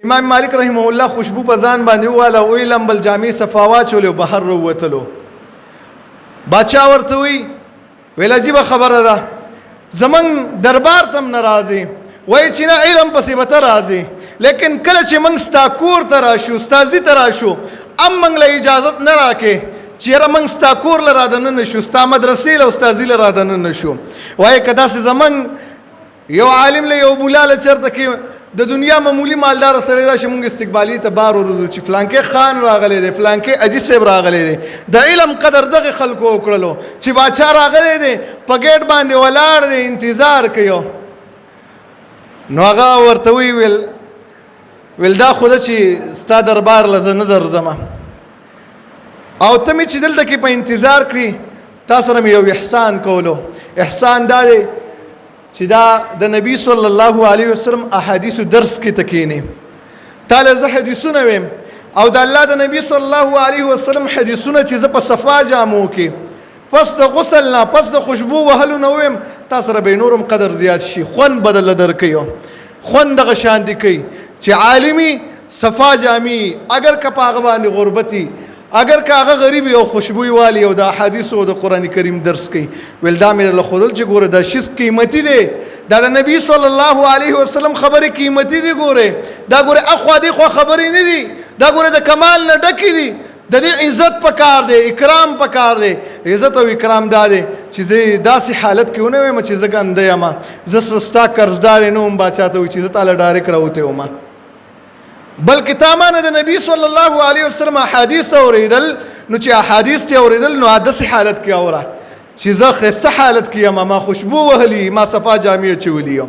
امام مالک رحمه الله خوشبو په ځان باندې واله وی لمبل جامې صفا واچولې بهر وروتلو باچا ورته ویل عجیب خبره ده زمون دربار تم ناراضي وای چې نه علم پسې به ته راځي لیکن کله چې موږ ستا کور ته راشو استازي ته راشو موږ له اجازت نه راکې چیرې موږ ستا کور له رادنه نشو ستا مدرسې له استازي له رادنه نشو وای که داسې زمون یو عالم له یو بولاله چېرته کې د دنیا معمولی مالدار سړی راشي موږ استقبالي ته بار ورځو چې فلانکې خان راغلی دی فلانکې اجي صاحب راغلی دی د علم قدر دغه خلکو وکړلو چې باچا راغلی دی په ګیټ باندې ولاړ دی انتظار کوي نو هغه ورته ویل دا خو ده چې ستا دربار له زه نه درځم او ته مې چې دلته کې په انتظار کړي تا سره مې یو احسان کولو احسان دا دی چې دا د نبی صلی الله علیه وسلم احادیث درس کې تکینه تعالی زه حدیثونه ویم او د الله د نبی صلی الله علیه وسلم حدیثونه چې ز په صفا جامو کې پس د غسل نه پس د خوشبو وهلو نه ویم تاسو سره به نورم قدر زیات شي خون بدل درکيو خون دغه شان دي کوي چې عالمي صفا جامي اگر کپاغه باندې غربتي اگر کاغه غریب یو خوشبوئی والی او د حدیث او د قران کریم درس کوي ول دا مې له خودل چې ګوره دا شیز قیمتي دی دا د نبی صلی الله علیه وسلم خبره قیمتي دی ګوره دا ګوره اخوا دی خو خبرې نه دي دا ګوره د کمال نه ډکی دي د دې عزت پکار دی اکرام پکار دی عزت او اکرام دا دی چې زه داسې حالت کې ونه وم چې زه ګنده یم زه ستا قرضدار نه وم باچاته چې زه تعالی ډایرک راوته وم بلکې تامانه د نبی صلی الله علیه وسلم احادیث اوریدل نو چې احادیث ته اوریدل نو عادت حالت کې اوره چې زه خسته حالت کې یم ما خوشبو وهلی ما صفا جامع چولی